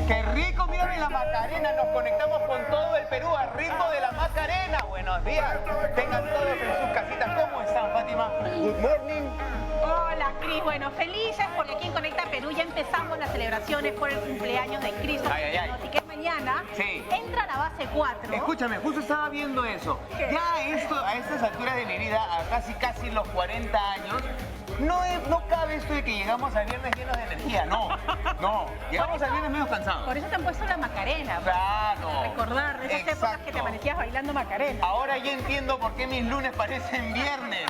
¡Qué rico! Mírame la Macarena. Nos conectamos con todo el Perú al ritmo de la Macarena. Buenos días. Tengan todos en sus casitas. ¿Cómo están, Fátima? Good morning. Hola, Cris. Bueno, felices porque aquí en Conecta Perú ya empezamos las celebraciones por el cumpleaños de Cristo. Así que mañana entra la base 4. Escúchame, justo estaba viendo eso. ¿Qué? Ya esto, a estas alturas de mi vida, a casi los 40 años, no cabe esto de que llegamos al viernes llenos de energía. No. Llegamos al viernes medio cansados. Por eso te han puesto la Macarena. Claro. Para recordar de esas épocas que te amanecías bailando Macarena. Ahora ya entiendo por qué mis lunes parecen viernes.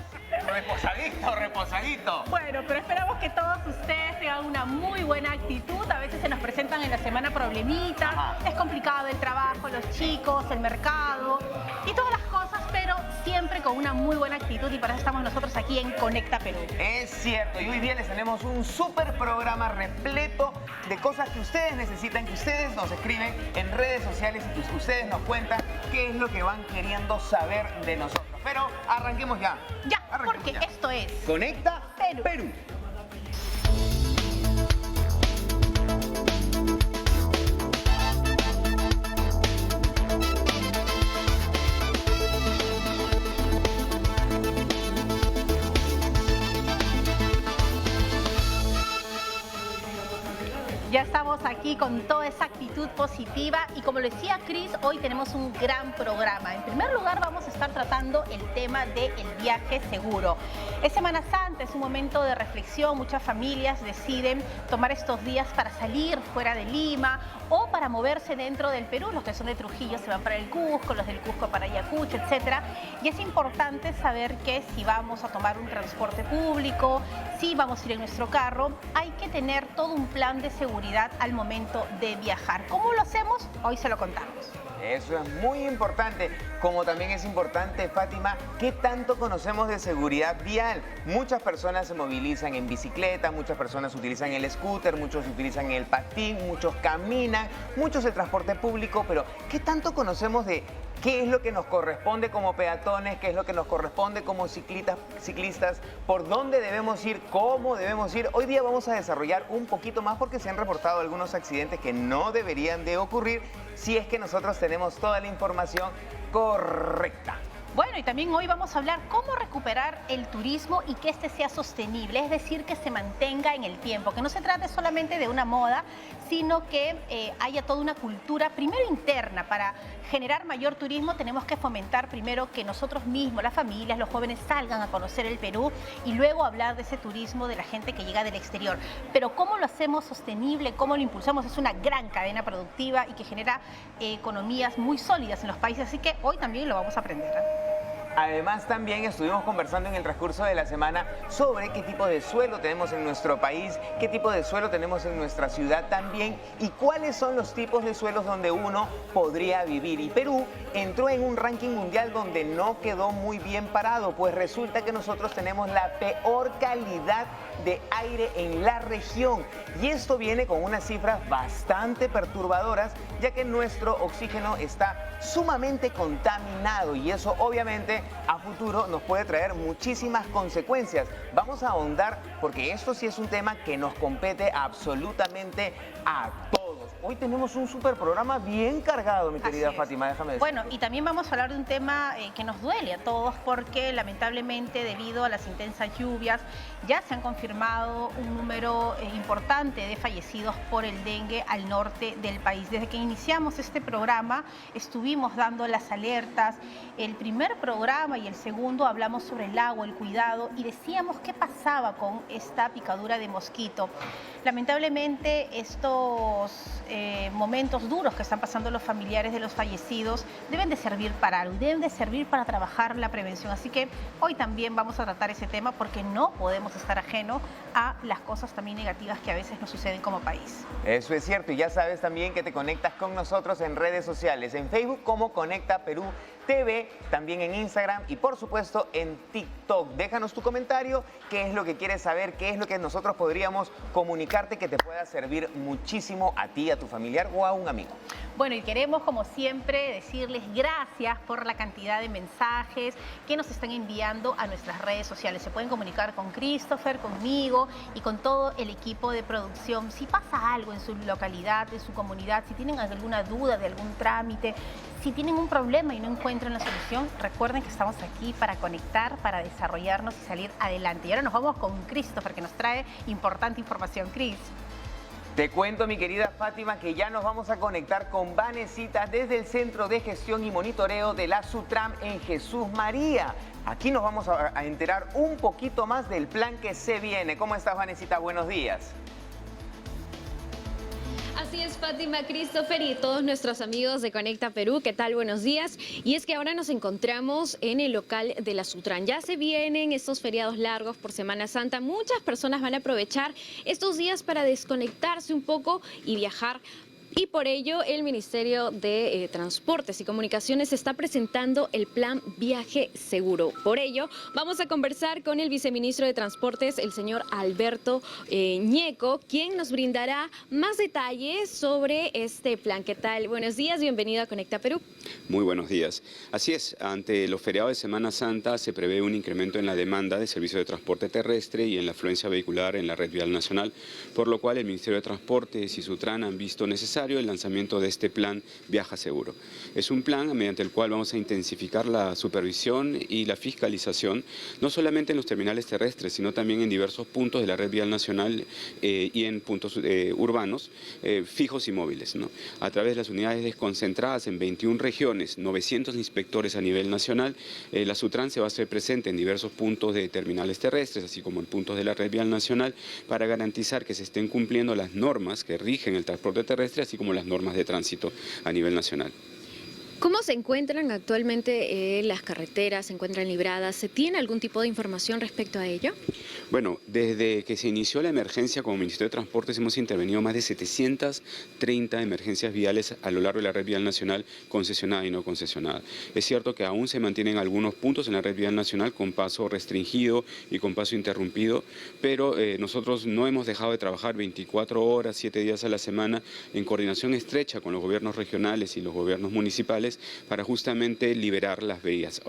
Reposadito. Bueno, pero esperamos que todos ustedes tengan una muy buena actitud. A veces se nos presentan en la semana problemitas. Es complicado el trabajo, los chicos, el mercado y todas las cosas, pero siempre con una muy buena actitud y para eso estamos nosotros aquí en Conecta Perú. Es cierto, y hoy día les tenemos un súper programa repleto de cosas que ustedes necesitan, que ustedes nos escriben en redes sociales y que ustedes nos cuentan qué es lo que van queriendo saber de nosotros. Pero arranquemos ya. Porque esto es Conecta Perú. Ya estamos aquí con toda esa actitud positiva y como lo decía Cris, hoy tenemos un gran programa. En primer lugar vamos a estar tratando el tema del viaje seguro. Es Semana Santa, es un momento de reflexión, muchas familias deciden tomar estos días para salir fuera de Lima o para moverse dentro del Perú. Los que son de Trujillo se van para el Cusco, los del Cusco para Ayacucho, etc. Y es importante saber que si vamos a tomar un transporte público, si vamos a ir en nuestro carro, hay que tener todo un plan de seguridad al momento de viajar. ¿Cómo lo hacemos? Hoy se lo contamos. Eso es muy importante, como también es importante, Fátima, ¿qué tanto conocemos de seguridad vial? Muchas personas se movilizan en bicicleta, muchas personas utilizan el scooter, muchos utilizan el patín, muchos caminan, muchos el transporte público, pero ¿qué tanto conocemos de qué es lo que nos corresponde como peatones, qué es lo que nos corresponde como ciclistas, por dónde debemos ir, cómo debemos ir? Hoy día vamos a desarrollar un poquito más porque se han reportado algunos accidentes que no deberían de ocurrir si es que nosotros tenemos toda la información correcta. Bueno, y también hoy vamos a hablar cómo recuperar el turismo y que este sea sostenible, es decir, que se mantenga en el tiempo, que no se trate solamente de una moda, sino que haya toda una cultura, primero interna. Para generar mayor turismo tenemos que fomentar primero que nosotros mismos, las familias, los jóvenes salgan a conocer el Perú y luego hablar de ese turismo de la gente que llega del exterior. Pero cómo lo hacemos sostenible, cómo lo impulsamos, es una gran cadena productiva y que genera economías muy sólidas en los países, así que hoy también lo vamos a aprender. Además, también estuvimos conversando en el transcurso de la semana sobre qué tipo de suelo tenemos en nuestro país, qué tipo de suelo tenemos en nuestra ciudad también y cuáles son los tipos de suelos donde uno podría vivir. Y Perú entró en un ranking mundial donde no quedó muy bien parado, pues resulta que nosotros tenemos la peor calidad de aire en la región. Y esto viene con unas cifras bastante perturbadoras, ya que nuestro oxígeno está sumamente contaminado y eso obviamente a futuro nos puede traer muchísimas consecuencias. Vamos a ahondar porque esto sí es un tema que nos compete absolutamente a todos. Hoy tenemos un súper programa bien cargado, mi querida Fátima, déjame decir. Bueno, y también vamos a hablar de un tema que nos duele a todos porque lamentablemente debido a las intensas lluvias ya se han confirmado un número importante de fallecidos por el dengue al norte del país. Desde que iniciamos este programa estuvimos dando las alertas. El primer programa y el segundo hablamos sobre el agua, el cuidado y decíamos qué pasaba con esta picadura de mosquito. Lamentablemente estos momentos duros que están pasando los familiares de los fallecidos deben de servir para algo, deben de servir para trabajar la prevención. Así que hoy también vamos a tratar ese tema porque no podemos estar ajeno a las cosas también negativas que a veces nos suceden como país. Eso es cierto y ya sabes también que te conectas con nosotros en redes sociales, en Facebook como Conecta Perú TV, también en Instagram y por supuesto en TikTok. Déjanos tu comentario, qué es lo que quieres saber, qué es lo que nosotros podríamos comunicarte que te pueda servir muchísimo a ti, a tu familiar o a un amigo. Bueno, y queremos, como siempre, decirles gracias por la cantidad de mensajes que nos están enviando a nuestras redes sociales. Se pueden comunicar con Christopher, conmigo y con todo el equipo de producción. Si pasa algo en su localidad, en su comunidad, si tienen alguna duda de algún trámite, si tienen un problema y no encuentran la solución, recuerden que estamos aquí para conectar, para desarrollarnos y salir adelante. Y ahora nos vamos con Christopher, que nos trae importante información. Chris. Te cuento, mi querida Fátima, que ya nos vamos a conectar con Vanesita desde el Centro de Gestión y Monitoreo de la Sutram en Jesús María. Aquí nos vamos a enterar un poquito más del plan que se viene. ¿Cómo estás, Vanesita? Buenos días. Así es, Fátima, Christopher y todos nuestros amigos de Conecta Perú, ¿qué tal? Buenos días. Y es que ahora nos encontramos en el local de la Sutram. Ya se vienen estos feriados largos por Semana Santa. Muchas personas van a aprovechar estos días para desconectarse un poco y viajar. Y por ello el Ministerio de Transportes y Comunicaciones está presentando el plan Viaje Seguro. Por ello vamos a conversar con el viceministro de Transportes, el señor Alberto Ñeco, quien nos brindará más detalles sobre este plan. ¿Qué tal? Buenos días, bienvenido a Conecta Perú. Muy buenos días. Así es, ante los feriados de Semana Santa se prevé un incremento en la demanda de servicios de transporte terrestre y en la afluencia vehicular en la red vial nacional, por lo cual el Ministerio de Transportes y Sutram han visto necesario el lanzamiento de este plan Viaja Seguro. Es un plan mediante el cual vamos a intensificar la supervisión y la fiscalización, no solamente en los terminales terrestres, sino también en diversos puntos de la red vial nacional y en puntos urbanos, fijos y móviles, ¿no? A través de las unidades desconcentradas en 21 regiones, 900 inspectores a nivel nacional, la Sutram se va a hacer presente en diversos puntos de terminales terrestres, así como en puntos de la red vial nacional, para garantizar que se estén cumpliendo las normas que rigen el transporte terrestre, así como las normas de tránsito a nivel nacional. ¿Cómo se encuentran actualmente las carreteras? ¿Se encuentran libradas? ¿Se tiene algún tipo de información respecto a ello? Bueno, desde que se inició la emergencia como Ministerio de Transportes hemos intervenido más de 730 emergencias viales a lo largo de la red vial nacional concesionada y no concesionada. Es cierto que aún se mantienen algunos puntos en la red vial nacional con paso restringido y con paso interrumpido, pero nosotros no hemos dejado de trabajar 24 horas, 7 días a la semana en coordinación estrecha con los gobiernos regionales y los gobiernos municipales para justamente liberar las vías.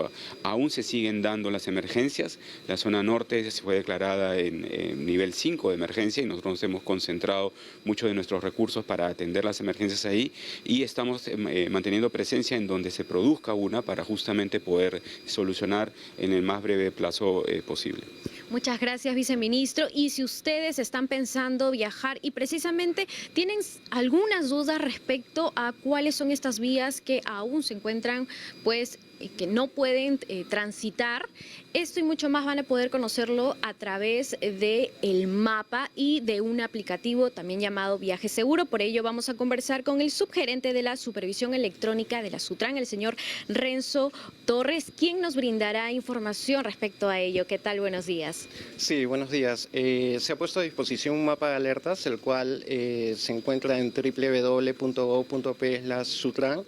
Aún se siguen dando las emergencias, la zona norte se fue declarada en nivel 5 de emergencia y nosotros hemos concentrado muchos de nuestros recursos para atender las emergencias ahí y estamos manteniendo presencia en donde se produzca una para justamente poder solucionar en el más breve plazo posible. Muchas gracias, viceministro. Y si ustedes están pensando viajar y precisamente tienen algunas dudas respecto a cuáles son estas vías que aún se encuentran, pues, que no pueden transitar, esto y mucho más van a poder conocerlo a través del mapa y de un aplicativo también llamado Viaje Seguro. Por ello vamos a conversar con el subgerente de la Supervisión Electrónica de la Sutram, el señor Renzo Torres, quien nos brindará información respecto a ello. ¿Qué tal? Buenos días. Sí, buenos días. Se ha puesto a disposición un mapa de alertas, el cual se encuentra en www.gov.p/Sutram.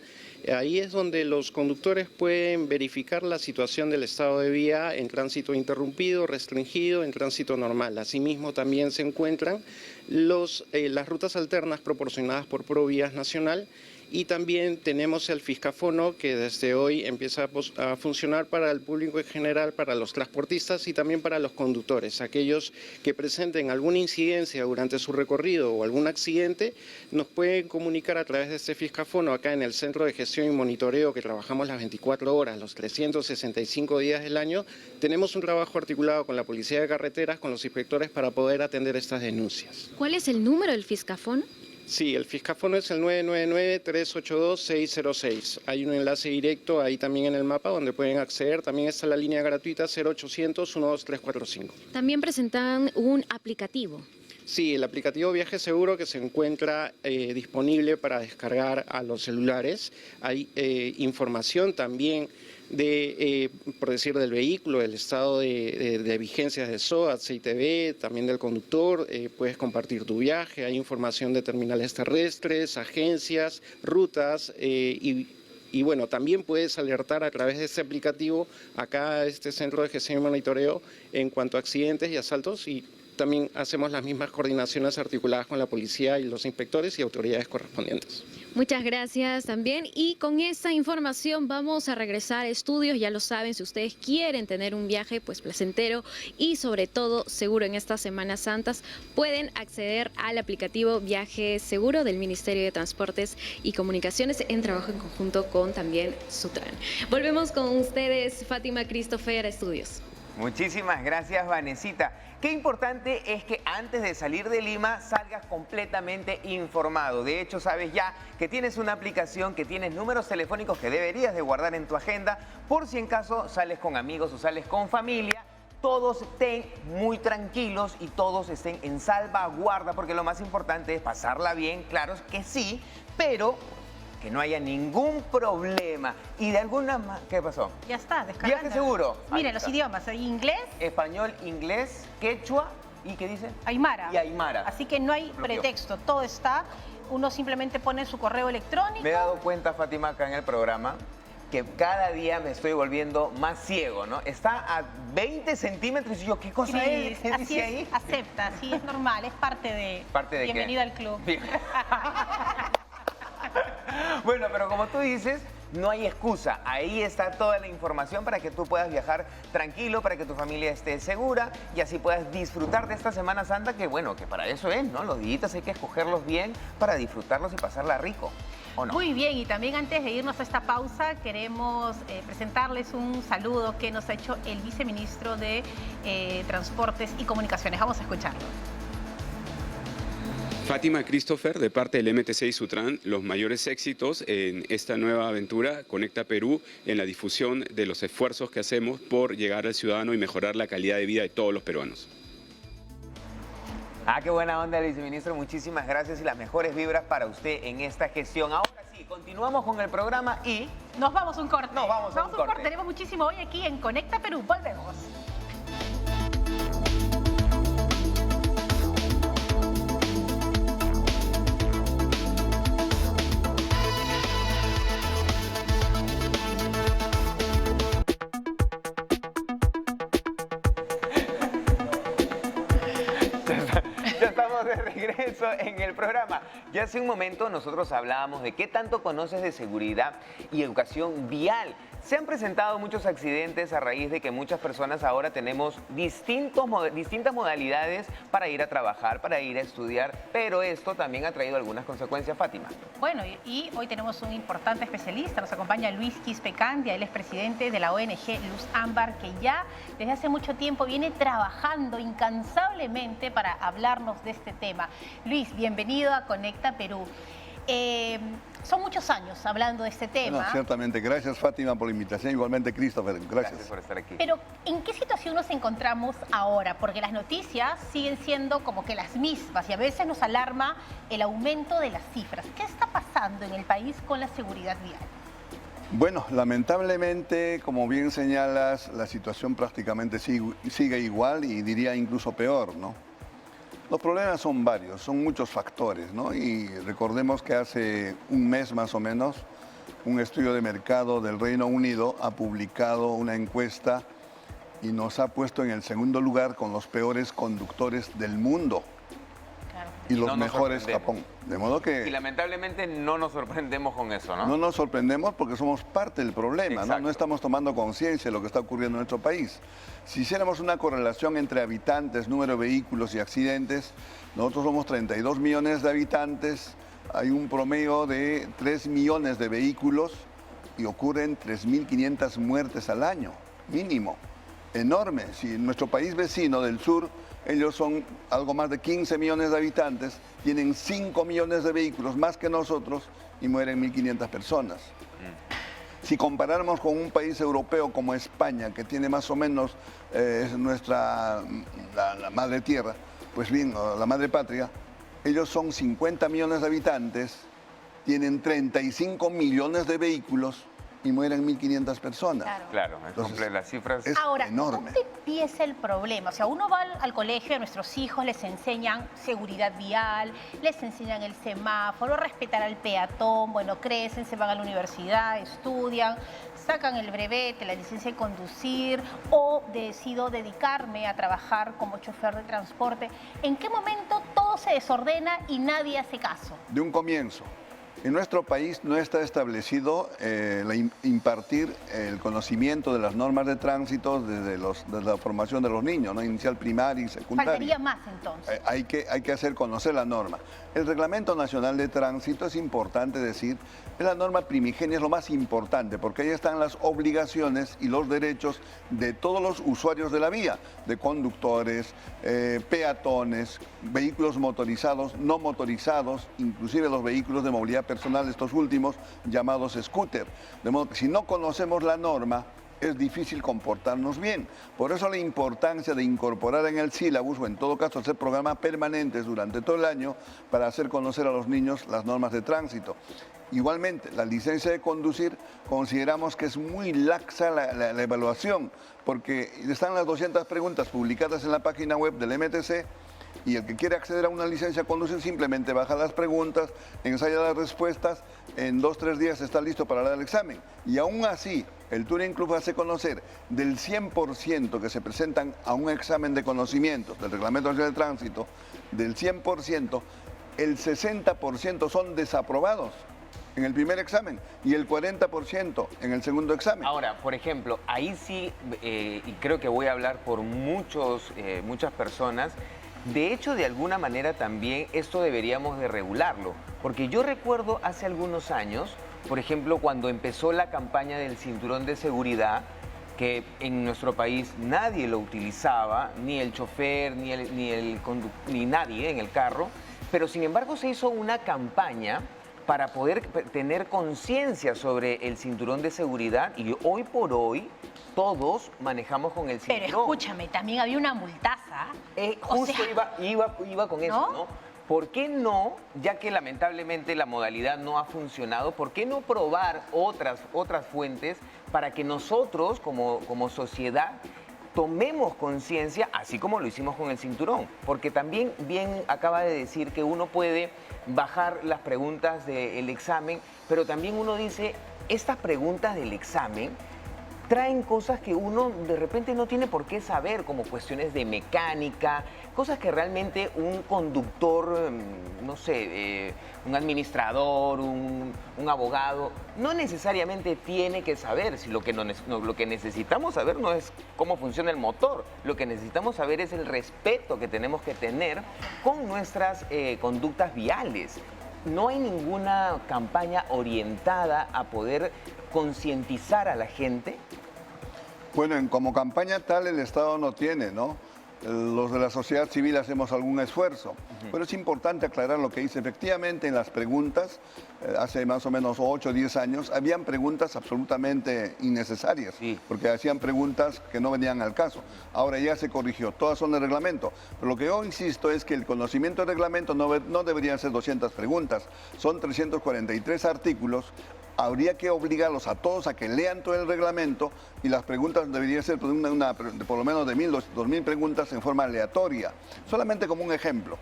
Ahí es donde los conductores pueden verificar la situación del estado de vía en tránsito interrumpido, restringido, en tránsito normal. Asimismo, también se encuentran las rutas alternas proporcionadas por Provías Nacional. Y también tenemos el Fiscafono, que desde hoy empieza a funcionar para el público en general, para los transportistas y también para los conductores. Aquellos que presenten alguna incidencia durante su recorrido o algún accidente, nos pueden comunicar a través de este Fiscafono acá en el Centro de Gestión y Monitoreo, que trabajamos las 24 horas, los 365 días del año. Tenemos un trabajo articulado con la Policía de Carreteras, con los inspectores, para poder atender estas denuncias. ¿Cuál es el número del Fiscafono? Sí, el Fiscafono es el 999-382-606. Hay un enlace directo ahí también en el mapa donde pueden acceder. También está la línea gratuita 0800-12345. También presentan un aplicativo. Sí, el aplicativo Viaje Seguro, que se encuentra disponible para descargar a los celulares. Hay información también por decir, del vehículo, el estado de vigencias de SOAT, CITV, también del conductor. Puedes compartir tu viaje, hay información de terminales terrestres, agencias, rutas y bueno, también puedes alertar a través de este aplicativo acá a este Centro de Gestión y Monitoreo en cuanto a accidentes y asaltos, y también hacemos las mismas coordinaciones articuladas con la policía y los inspectores y autoridades correspondientes. Muchas gracias también. Y con esta información vamos a regresar a estudios. Ya lo saben, si ustedes quieren tener un viaje pues placentero y sobre todo seguro en estas Semanas Santas, pueden acceder al aplicativo Viaje Seguro del Ministerio de Transportes y Comunicaciones en trabajo en conjunto con también Sutran. Volvemos con ustedes, Fátima Christopher, a estudios. Muchísimas gracias, Vanesita. Qué importante es que antes de salir de Lima salgas completamente informado. De hecho, sabes ya que tienes una aplicación, que tienes números telefónicos que deberías de guardar en tu agenda por si en caso sales con amigos o sales con familia. Todos estén muy tranquilos y todos estén en salvaguarda, porque lo más importante es pasarla bien, claro que sí, pero que no haya ningún problema. Y de alguna manera... ¿Qué pasó? Ya está, descargando. Viaje seguro. Miren, los idiomas, inglés, Español, inglés, quechua y ¿qué dice? aymara. Y aymara. Así que no hay pretexto, todo está. Uno simplemente pone su correo electrónico. Me he dado cuenta, Fátima, acá en el programa, que cada día me estoy volviendo más ciego, ¿no? Está a 20 centímetros y yo, ¿qué cosa es? ¿Qué Así dice es, ahí? acepta, así es normal, es parte de... ¿Parte de qué? Bienvenida al club. Bien. Bueno, pero como tú dices, no hay excusa. Ahí está toda la información para que tú puedas viajar tranquilo, para que tu familia esté segura y así puedas disfrutar de esta Semana Santa, que bueno, que para eso es, ¿no? Los días hay que escogerlos bien para disfrutarlos y pasarla rico, ¿o no? Muy bien, y también antes de irnos a esta pausa, queremos presentarles un saludo que nos ha hecho el viceministro de Transportes y Comunicaciones. Vamos a escucharlo. Fátima Christopher, de parte del MTC y Sutran, los mayores éxitos en esta nueva aventura Conecta Perú en la difusión de los esfuerzos que hacemos por llegar al ciudadano y mejorar la calidad de vida de todos los peruanos. Ah, qué buena onda, viceministro. Muchísimas gracias y las mejores vibras para usted en esta gestión. Ahora sí, continuamos con el programa y... Nos vamos a un corte. Nos vamos a un corte. Tenemos muchísimo hoy aquí en Conecta Perú. Volvemos. Ya estamos de regreso en el programa. Ya hace un momento nosotros hablábamos de qué tanto conoces de seguridad y educación vial. Se han presentado muchos accidentes a raíz de que muchas personas ahora tenemos distintas modalidades para ir a trabajar, para ir a estudiar, pero esto también ha traído algunas consecuencias, Fátima. Bueno, y hoy tenemos un importante especialista, nos acompaña Luis Quispe Candia, él es presidente de la ONG Luz Ámbar, que ya desde hace mucho tiempo viene trabajando incansablemente para hablarnos de este tema. Luis, bienvenido a Conecta Perú. Son muchos años hablando de este tema. No, ciertamente. Gracias, Fátima, por la invitación. Igualmente, Christopher. Gracias por estar aquí. Pero, ¿en qué situación nos encontramos ahora? Porque las noticias siguen siendo como que las mismas y a veces nos alarma el aumento de las cifras. ¿Qué está pasando en el país con la seguridad vial? Bueno, lamentablemente, como bien señalas, la situación prácticamente sigue igual y diría incluso peor, ¿no? Los problemas son varios, son muchos factores, ¿no? Y recordemos que hace un mes más o menos, un estudio de mercado del Reino Unido ha publicado una encuesta y nos ha puesto en el segundo lugar con los peores conductores del mundo. Claro. Y los no nos mejores sorprendemos. Japón. De modo que Y lamentablemente no nos sorprendemos con eso, ¿no? no nos sorprendemos porque somos parte del problema, ¿no? Exacto. No estamos tomando conciencia de lo que está ocurriendo en nuestro país. Si hiciéramos una correlación entre habitantes, número de vehículos y accidentes, nosotros somos 32 millones de habitantes, hay un promedio de 3 millones de vehículos y ocurren 3.500 muertes al año, mínimo. Enorme. Si en nuestro país vecino del sur, ellos son algo más de 15 millones de habitantes, tienen 5 millones de vehículos más que nosotros y mueren 1.500 personas. Si comparáramos con un país europeo como España, que tiene más o menos la madre tierra, pues bien, la madre patria, ellos son 50 millones de habitantes, tienen 35 millones de vehículos y mueren 1.500 personas. Claro. Claro, es Entonces, complejo, las cifras... es Ahora, enorme. ¿dónde empieza el problema? O sea, uno va al colegio, a nuestros hijos les enseñan seguridad vial, les enseñan el semáforo, respetar al peatón, bueno, crecen, se van a la universidad, estudian, sacan el brevete, la licencia de conducir o decido dedicarme a trabajar como chofer de transporte. ¿En qué momento todo se desordena y nadie hace caso? De un comienzo. En nuestro país no está establecido impartir el conocimiento de las normas de tránsito desde la formación de los niños, ¿no? Inicial, primaria y secundaria. Faltaría más entonces. Hay que hacer conocer la norma. El Reglamento Nacional de Tránsito, es importante decir, es la norma primigenia, es lo más importante, porque ahí están las obligaciones y los derechos de todos los usuarios de la vía, de conductores, peatones, vehículos motorizados, no motorizados, inclusive los vehículos de movilidad personal, estos últimos, llamados scooter. De modo que si no conocemos la norma, es difícil comportarnos bien. Por eso la importancia de incorporar en el sílabus, o en todo caso hacer programas permanentes durante todo el año para hacer conocer a los niños las normas de tránsito. Igualmente, la licencia de conducir, consideramos que es muy laxa la evaluación, porque están las 200 preguntas publicadas en la página web del MTC, y el que quiere acceder a una licencia de conducir simplemente baja las preguntas, ensaya las respuestas, en 2 o 3 días está listo para dar el examen. Y aún así, el Touring Club hace conocer del 100% que se presentan a un examen de conocimientos del Reglamento Nacional de Tránsito, del 100%, el 60% son desaprobados en el primer examen y el 40% en el segundo examen. Ahora, por ejemplo, ahí sí, y creo que voy a hablar por muchas personas, de hecho, de alguna manera también esto deberíamos de regularlo, porque yo recuerdo hace algunos años, por ejemplo, cuando empezó la campaña del cinturón de seguridad, que en nuestro país nadie lo utilizaba, ni el chofer, ni nadie en el carro, pero sin embargo se hizo una campaña para poder tener conciencia sobre el cinturón de seguridad, y hoy por hoy todos manejamos con el cinturón. Pero escúchame, también había una multaza. Justo iba con eso, ¿no? ¿Por qué no, ya que lamentablemente la modalidad no ha funcionado, por qué no probar otras fuentes para que nosotros como sociedad tomemos conciencia, así como lo hicimos con el cinturón? Porque también bien acaba de decir que uno puede bajar las preguntas del examen, pero también uno dice, estas preguntas del examen traen cosas que uno de repente no tiene por qué saber, como cuestiones de mecánica, cosas que realmente un conductor, no sé, un administrador, un abogado, no necesariamente tiene que saber. Si lo que necesitamos saber no es cómo funciona el motor, lo que necesitamos saber es el respeto que tenemos que tener con nuestras conductas viales. No hay ninguna campaña orientada a poder concientizar a la gente. Bueno, como campaña tal el Estado no tiene, ¿no? Los de la sociedad civil hacemos algún esfuerzo, pero es importante aclarar lo que dice. Efectivamente, en las preguntas, hace más o menos 8 o 10 años, habían preguntas absolutamente innecesarias, porque hacían preguntas que no venían al caso. Ahora ya se corrigió, todas son de reglamento. Pero lo que yo insisto es que el conocimiento del reglamento no deberían ser 200 preguntas, son 343 artículos. Habría que obligarlos a todos a que lean todo el reglamento, y las preguntas deberían ser por lo menos de 1.000, 2.000 preguntas en forma aleatoria. Solamente como un ejemplo,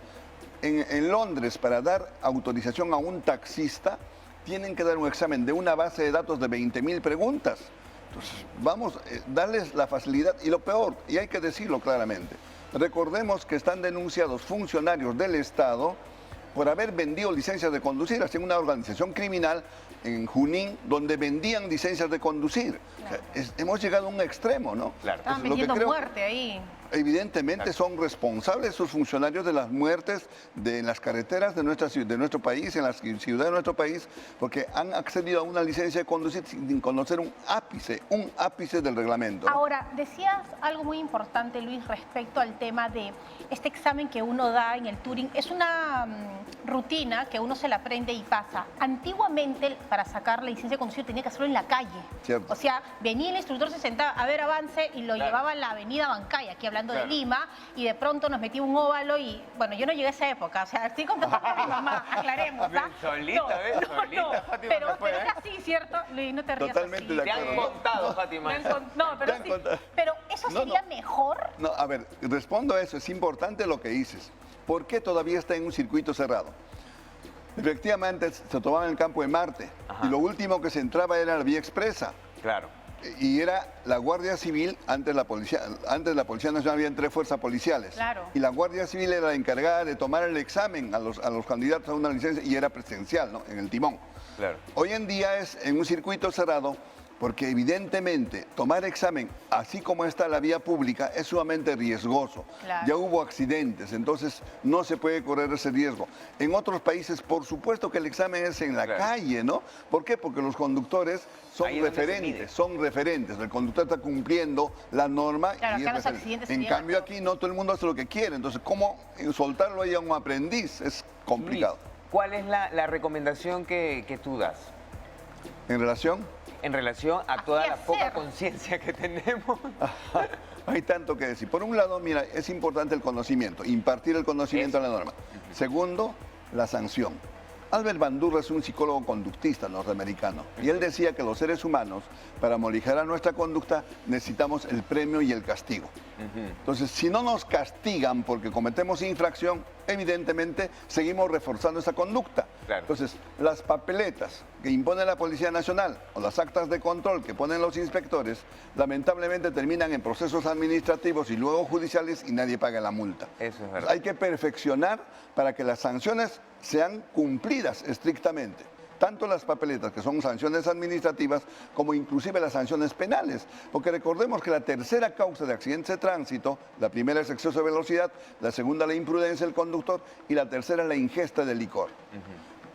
en Londres, para dar autorización a un taxista, tienen que dar un examen de una base de datos de 20.000 preguntas. Entonces, vamos, darles la facilidad. Y lo peor, y hay que decirlo claramente, recordemos que están denunciados funcionarios del Estado por haber vendido licencias de conducir. Hacían una organización criminal en Junín donde vendían licencias de conducir. Claro. O sea, hemos llegado a un extremo, ¿no? Claro. Estaban vendiendo muerte ahí. Evidentemente son responsables sus funcionarios de las muertes en las carreteras de nuestro país, en las ciudades de nuestro país, porque han accedido a una licencia de conducir sin conocer un ápice del reglamento, ¿no? Ahora, decías algo muy importante, Luis, respecto al tema de este examen que uno da en el Touring. Es una rutina que uno se la aprende y pasa. Antiguamente, para sacar la licencia de conducir, tenía que hacerlo en la calle. Cierto. O sea, venía el instructor, se sentaba a ver avance y lo llevaba a la avenida Bancay, aquí hablando de Lima, y de pronto nos metía un óvalo y, bueno, yo no llegué a esa época, o sea, estoy contando con mi mamá, aclaremos, ¿ah? Solita, ¿ves? Solita, Fátima, pero es así, ¿cierto? Luis, no te rías Totalmente así. de Te han acuerdo. contado, Fátima. No, pero sí. Pero ¿eso sería mejor? No, a ver, respondo a eso. Es importante lo que dices. ¿Por qué todavía está en un circuito cerrado? Efectivamente, se tomaba en el campo de Marte. Ajá. Y lo último que se entraba era la vía expresa. Claro. Y era la Guardia Civil, antes la Policía Nacional había 3 fuerzas policiales. Claro. Y la Guardia Civil era la encargada de tomar el examen a los candidatos a una licencia, y era presencial, ¿no? En el timón. Claro. Hoy en día es en un circuito cerrado porque evidentemente tomar examen, así como está la vía pública, es sumamente riesgoso. Claro. Ya hubo accidentes, entonces no se puede correr ese riesgo. En otros países, por supuesto que el examen es en la Claro. calle, ¿no? ¿Por qué? Porque los conductores son Ahí es donde se mide. referentes, son referentes. El conductor está cumpliendo la norma Claro, y acá es los referente. accidentes se En llevan cambio a aquí no todo el mundo hace lo que quiere, entonces ¿cómo soltarlo ahí a un aprendiz? Es complicado. Luis, ¿cuál es la recomendación que tú das En relación... en relación a toda qué la poca hacer? conciencia que tenemos? Hay tanto que decir. Por un lado, mira, es importante el conocimiento, impartir el conocimiento a la norma. Segundo, la sanción. Albert Bandurra es un psicólogo conductista norteamericano y él decía que los seres humanos, para modificar nuestra conducta, necesitamos el premio y el castigo. Entonces, si no nos castigan porque cometemos infracción, evidentemente seguimos reforzando esa conducta. Claro. Entonces, las papeletas que impone la Policía Nacional o las actas de control que ponen los inspectores, lamentablemente terminan en procesos administrativos y luego judiciales y nadie paga la multa. Eso es verdad. Hay que perfeccionar para que las sanciones sean cumplidas estrictamente. Tanto las papeletas, que son sanciones administrativas, como inclusive las sanciones penales. Porque recordemos que la tercera causa de accidentes de tránsito, la primera es exceso de velocidad, la segunda la imprudencia del conductor y la tercera la ingesta de licor.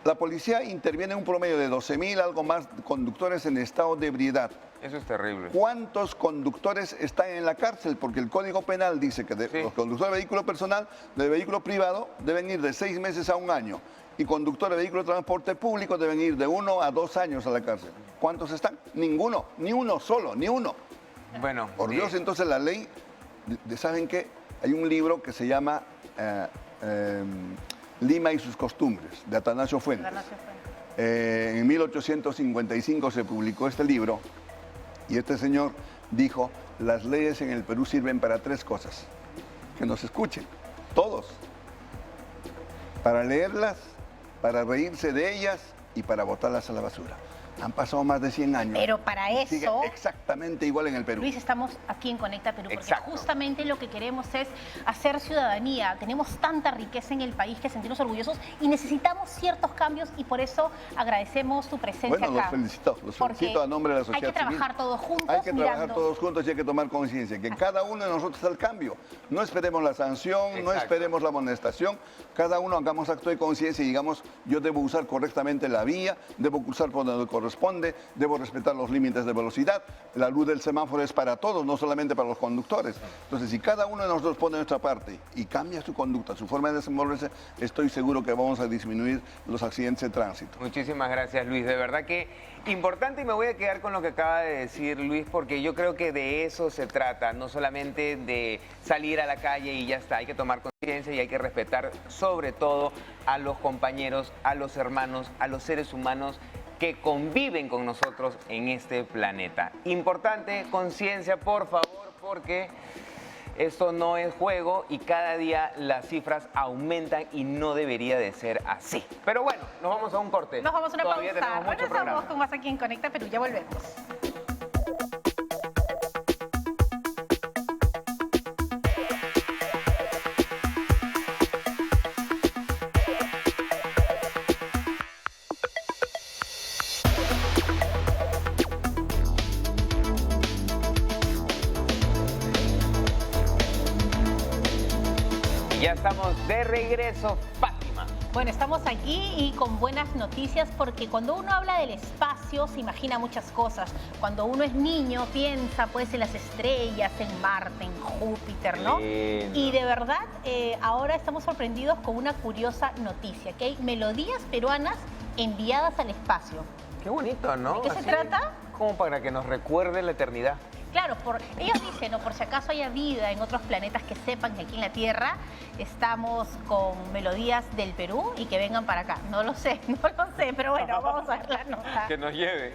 La policía interviene en un promedio de 12.000, algo más, conductores en estado de ebriedad. Eso es terrible. ¿Cuántos conductores están en la cárcel? Porque el Código Penal dice que Sí. los conductores de vehículo personal, de vehículo privado, deben ir de 6 meses a 1 año. Y conductores de vehículo de transporte público deben ir de 1 a 2 años a la cárcel. ¿Cuántos están? Ninguno, ni uno solo, ni uno. Bueno, Por Dios, entonces la ley, ¿saben qué? Hay un libro que se llama Lima y sus costumbres, de Atanasio Fuentes. Atanasio Fuentes. En 1855 se publicó este libro y este señor dijo, las leyes en el Perú sirven para 3 cosas. Que nos escuchen, todos. Para leerlas, para reírse de ellas y para botarlas a la basura. Han pasado más de 100 años. Pero para y sigue eso, exactamente igual en el Perú. Luis, estamos aquí en Conecta Perú, porque Exacto. justamente lo que queremos es hacer ciudadanía. Tenemos tanta riqueza en el país que sentirnos orgullosos y necesitamos ciertos cambios y por eso agradecemos tu presencia Bueno, acá. los Porque felicito a nombre de la sociedad hay que trabajar civil. todos juntos. Hay que trabajar mirando- todos juntos y hay que tomar conciencia, que cada uno de nosotros está al cambio. No esperemos la sanción, no Exacto. esperemos la amonestación. Cada uno hagamos acto de conciencia y digamos, yo debo usar correctamente la vía, debo cruzar por donde corresponde, debo respetar los límites de velocidad. La luz del semáforo es para todos, no solamente para los conductores. Entonces, si cada uno de nosotros pone nuestra parte y cambia su conducta, su forma de desenvolverse, estoy seguro que vamos a disminuir los accidentes de tránsito. Muchísimas gracias, Luis. De verdad que importante, y me voy a quedar con lo que acaba de decir Luis, porque yo creo que de eso se trata, no solamente de salir a la calle y ya está. Hay que tomar conciencia y hay que respetar sobre todo a los compañeros, a los hermanos, a los seres humanos que conviven con nosotros en este planeta. Importante, conciencia, por favor, porque esto no es juego y cada día las cifras aumentan y no debería de ser así. Pero bueno, nos vamos a un corte. Nos vamos a una Todavía pausa. tenemos mucho Regresamos programa. con más aquí en Conecta Perú. Ya volvemos. Ya estamos de regreso, Fátima. Bueno, estamos aquí y con buenas noticias porque cuando uno habla del espacio se imagina muchas cosas. Cuando uno es niño piensa pues en las estrellas, en Marte, en Júpiter, ¿no? Lindo. Y de verdad ahora estamos sorprendidos con una curiosa noticia, que hay melodías peruanas enviadas al espacio. Qué bonito, ¿no? ¿De qué se Así, trata? Como para que nos recuerde la eternidad. Claro, ellos dicen, ¿no? Por si acaso haya vida en otros planetas que sepan que aquí en la Tierra estamos con melodías del Perú y que vengan para acá. No lo sé, pero bueno, vamos a ver la nota. Que nos lleve.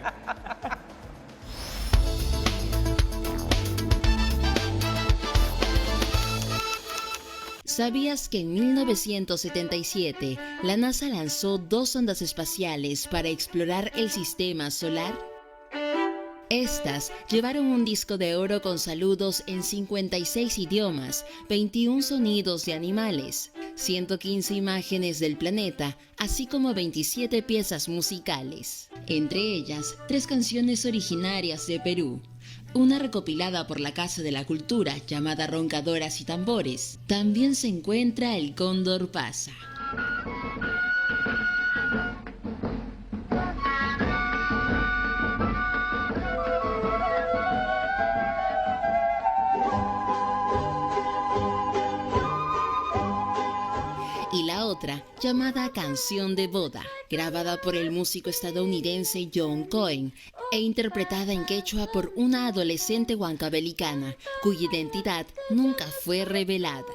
¿Sabías que en 1977 la NASA lanzó 2 sondas espaciales para explorar el sistema solar? Estas llevaron un disco de oro con saludos en 56 idiomas, 21 sonidos de animales, 115 imágenes del planeta, así como 27 piezas musicales. Entre ellas, 3 canciones originarias de Perú. Una recopilada por la Casa de la Cultura llamada Roncadoras y Tambores. También se encuentra El Cóndor Pasa. Y la otra, llamada Canción de Boda, grabada por el músico estadounidense John Cohen e interpretada en quechua por una adolescente huancabelicana, cuya identidad nunca fue revelada.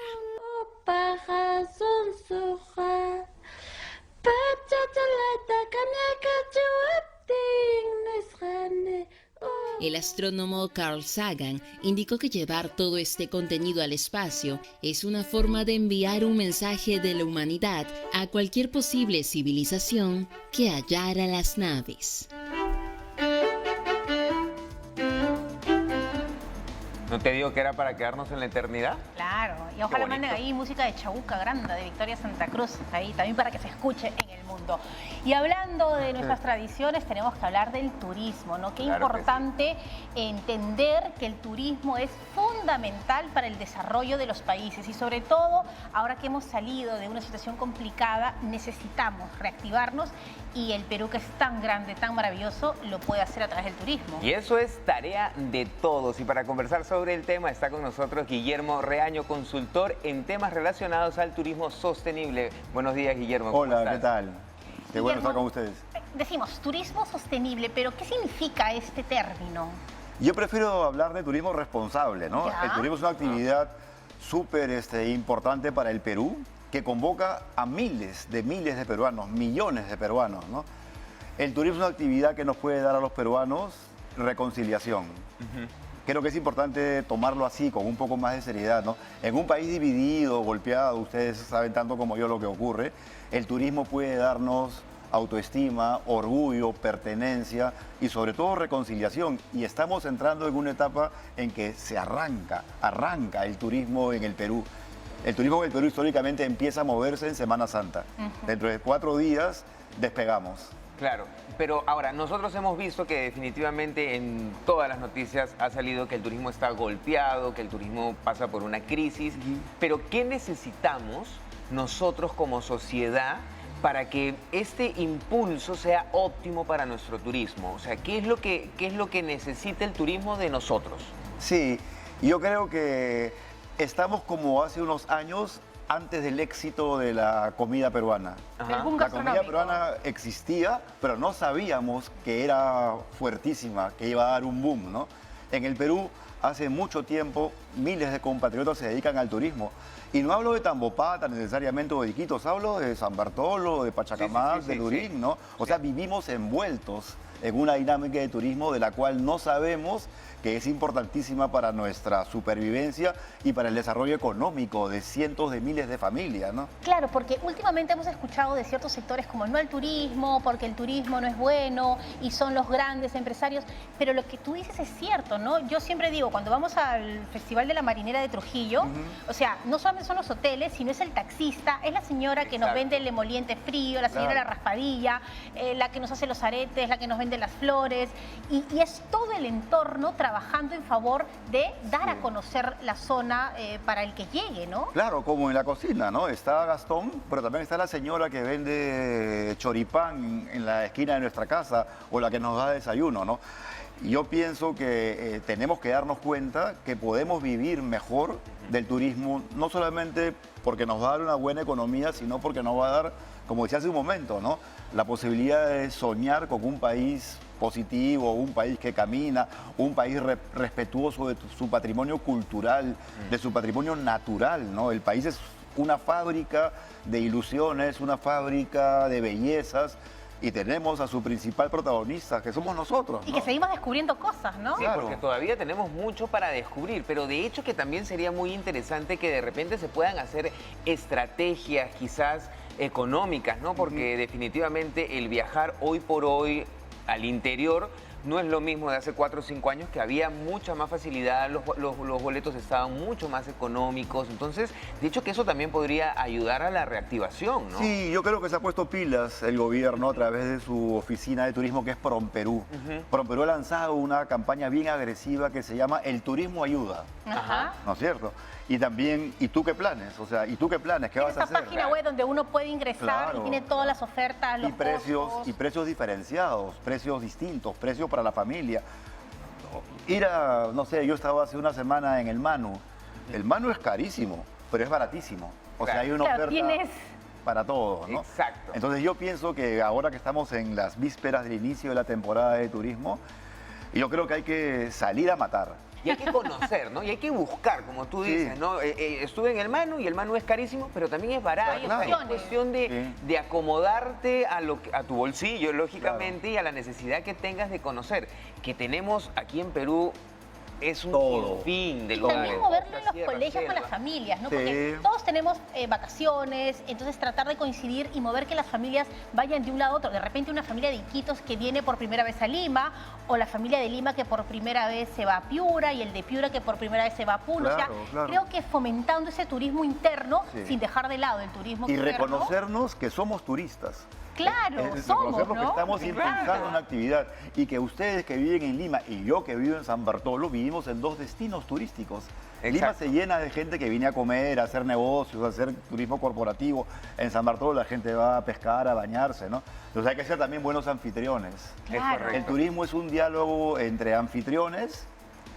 El astrónomo Carl Sagan indicó que llevar todo este contenido al espacio es una forma de enviar un mensaje de la humanidad a cualquier posible civilización que hallara las naves. ¿No te digo que era para quedarnos en la eternidad? Claro, y ojalá manden ahí música de Chabuca Granda, de Victoria Santa Cruz, ahí también para que se escuche en el mundo. Y hablando de nuestras tradiciones, tenemos que hablar del turismo, ¿no? Qué Claro importante entender que el turismo es fundamental para el desarrollo de los países y sobre todo, ahora que hemos salido de una situación complicada, necesitamos reactivarnos y el Perú, que es tan grande, tan maravilloso, lo puede hacer a través del turismo. Y eso es tarea de todos. Y para conversar sobre el tema está con nosotros Guillermo Reaño, consultor en temas relacionados al turismo sostenible. Buenos días, Guillermo. ¿Cómo Hola, estás? ¿qué tal? Qué bueno estar con ustedes. Decimos turismo sostenible, pero ¿qué significa este término? Yo prefiero hablar de turismo responsable, ¿no? Ya. El turismo es una actividad súper importante para el Perú, que convoca a miles de peruanos, millones de peruanos, ¿no? El turismo es una actividad que nos puede dar a los peruanos reconciliación. Creo que es importante tomarlo así, con un poco más de seriedad, ¿no? En un país dividido, golpeado, ustedes saben tanto como yo lo que ocurre, el turismo puede darnos autoestima, orgullo, pertenencia y sobre todo reconciliación. Y estamos entrando en una etapa en que se arranca el turismo en el Perú. El turismo en el Perú históricamente empieza a moverse en Semana Santa. Dentro de 4 días despegamos. Claro, pero ahora, nosotros hemos visto que definitivamente en todas las noticias ha salido que el turismo está golpeado, que el turismo pasa por una crisis, pero ¿qué necesitamos nosotros como sociedad para que este impulso sea óptimo para nuestro turismo? O sea, ¿qué es lo que necesita el turismo de nosotros? Sí, yo creo que estamos como hace unos años antes del éxito de la comida peruana. El boom La comida gastronómico. peruana existía, pero no sabíamos que era fuertísima, que iba a dar un boom, ¿no? En el Perú, hace mucho tiempo, miles de compatriotas se dedican al turismo. Y no hablo de Tambopata necesariamente o de Iquitos, hablo de San Bartolo, de Pachacamac, de Lurín, ¿no? O sea, vivimos envueltos en una dinámica de turismo de la cual no sabemos que es importantísima para nuestra supervivencia y para el desarrollo económico de cientos de miles de familias, ¿no? Claro, porque últimamente hemos escuchado de ciertos sectores como no al turismo, porque el turismo no es bueno y son los grandes empresarios, pero lo que tú dices es cierto, ¿no? Yo siempre digo, cuando vamos al Festival de la Marinera de Trujillo, o sea, no solamente son los hoteles, sino es el taxista, es la señora que nos vende el emoliente frío, la señora de la raspadilla, la que nos hace los aretes, la que nos vende las flores, y es todo el entorno trabajando en favor de dar a conocer la zona para el que llegue, ¿no? Claro, como en la cocina, ¿no? Está Gastón, pero también está la señora que vende choripán en la esquina de nuestra casa o la que nos da desayuno, ¿no? Y yo pienso que tenemos que darnos cuenta que podemos vivir mejor del turismo, no solamente porque nos va a dar una buena economía, sino porque nos va a dar, como decía hace un momento, ¿no? La posibilidad de soñar con un país positivo, un país que camina, un país respetuoso de su patrimonio cultural, de su patrimonio natural, ¿no? El país es una fábrica de ilusiones, una fábrica de bellezas, y tenemos a su principal protagonista, que somos nosotros, ¿no? Y que seguimos descubriendo cosas, ¿no? Sí, Claro. porque todavía tenemos mucho para descubrir, pero de hecho que también sería muy interesante que de repente se puedan hacer estrategias quizás económicas, ¿no? Porque definitivamente el viajar hoy por hoy al interior no es lo mismo de hace 4 o 5 años, que había mucha más facilidad, los boletos estaban mucho más económicos. Entonces, de hecho que eso también podría ayudar a la reactivación, ¿no? Sí, yo creo que se ha puesto pilas el gobierno a través de su oficina de turismo, que es PromPerú. PromPerú ha lanzado una campaña bien agresiva que se llama El Turismo Ayuda. Ajá. ¿No es cierto? Y también, ¿y tú qué planes? O sea, ¿y tú qué planes? ¿Qué En vas a esta hacer? página web donde uno puede ingresar Claro. y tiene todas las ofertas, los costos. Y precios diferenciados, precios distintos, precios para la familia. Ir a, no sé, yo estaba hace una semana en el Manu. El Manu es carísimo, pero es baratísimo. O sea, hay una Claro, oferta tienes... para todo, ¿no? Exacto. Entonces yo pienso que ahora que estamos en las vísperas del inicio de la temporada de turismo, yo creo que hay que salir a matar. Y hay que conocer, ¿no? Y hay que buscar, como tú dices, ¿no? Estuve en el Manu y el Manu es carísimo, pero también es barato. Hay Es opciones. cuestión de acomodarte a tu bolsillo, lógicamente, y a la necesidad que tengas de conocer. Que tenemos aquí en Perú es un Todo. sinfín de Y lugares. también moverlo en los Sierra, colegios con selva. las familias, ¿no? Sí. Porque todos tenemos vacaciones, entonces tratar de coincidir y mover que las familias vayan de un lado a otro. De repente una familia de Iquitos que viene por primera vez a Lima, o la familia de Lima que por primera vez se va a Piura, y el de Piura que por primera vez se va a Puno. Claro, o sea, claro. creo que fomentando ese turismo interno, Sí. sin dejar de lado el turismo Y externo. reconocernos que somos turistas. Claro, somos, reconocernos ¿no? que estamos Claro. impulsando una actividad y que ustedes que viven en Lima y yo que vivo en San Bartolo vivimos en 2 destinos turísticos. Lima Exacto. se llena de gente que viene a comer, a hacer negocios, a hacer turismo corporativo. En San Bartolo la gente va a pescar, a bañarse, ¿no? Entonces hay que ser también buenos anfitriones. Claro. El turismo es un diálogo entre anfitriones,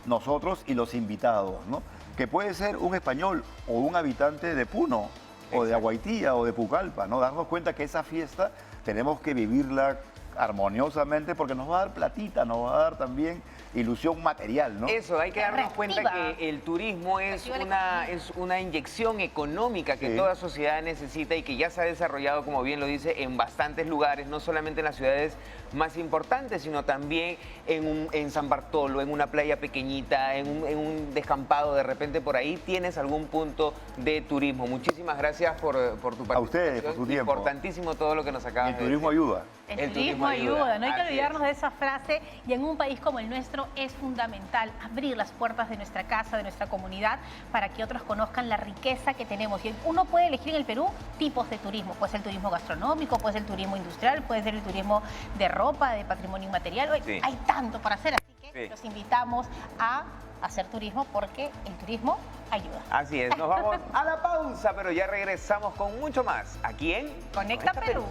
nosotros y los invitados, ¿no? Que puede ser un español o un habitante de Puno, o de Aguaitía, o de Pucallpa, ¿no? Darnos cuenta que esa fiesta tenemos que vivirla armoniosamente porque nos va a dar platita, nos va a dar también ilusión material, ¿no? Eso, hay que darnos cuenta Reactiva. que el turismo Reactiva la es una inyección económica que Sí. toda sociedad necesita y que ya se ha desarrollado, como bien lo dice, en bastantes lugares, no solamente en las ciudades más importantes, sino también en San Bartolo, en una playa pequeñita, en un descampado, de repente por ahí tienes algún punto de turismo. Muchísimas gracias por tu participación. A ustedes, por su tiempo. Importantísimo todo lo que nos acabas El de turismo decir. ayuda. El turismo ayuda, no hay que Así es. olvidarnos de esa frase, y en un país como el nuestro es fundamental abrir las puertas de nuestra casa, de nuestra comunidad, para que otros conozcan la riqueza que tenemos. Y uno puede elegir en el Perú tipos de turismo, puede ser el turismo gastronómico, puede ser el turismo industrial, puede ser el turismo de ropa, de patrimonio inmaterial. Sí. Hay tanto para hacer, así que Sí. los invitamos a hacer turismo porque el turismo ayuda. Así es, nos vamos a la pausa, pero ya regresamos con mucho más aquí en Conecta Perú.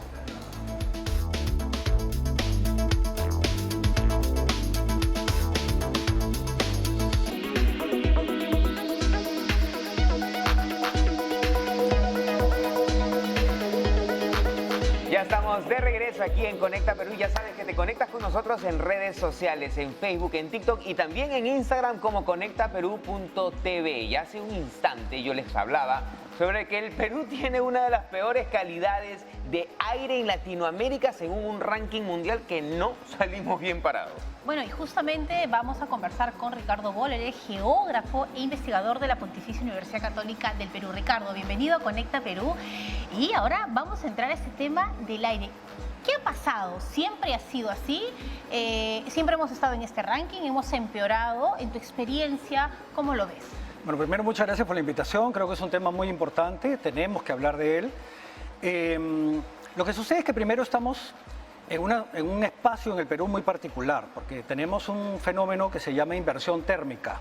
Ya estamos de regreso aquí en Conecta Perú. Ya sabes que te conectas con nosotros en redes sociales, en Facebook, en TikTok y también en Instagram como conectaperú.tv. Ya hace un instante yo les hablaba sobre que el Perú tiene una de las peores calidades de aire en Latinoamérica según un ranking mundial que no salimos bien parados. Bueno, y justamente vamos a conversar con Ricardo Boller, es geógrafo e investigador de la Pontificia Universidad Católica del Perú. Ricardo, bienvenido a Conecta Perú. Y ahora vamos a entrar a este tema del aire. ¿Qué ha pasado? ¿Siempre ha sido así? ¿Siempre hemos estado en este ranking? ¿Hemos empeorado? En tu experiencia, ¿cómo lo ves? Bueno, primero muchas gracias por la invitación, creo que es un tema muy importante, tenemos que hablar de él. Lo que sucede es que primero estamos en un espacio en el Perú muy particular, porque tenemos un fenómeno que se llama inversión térmica.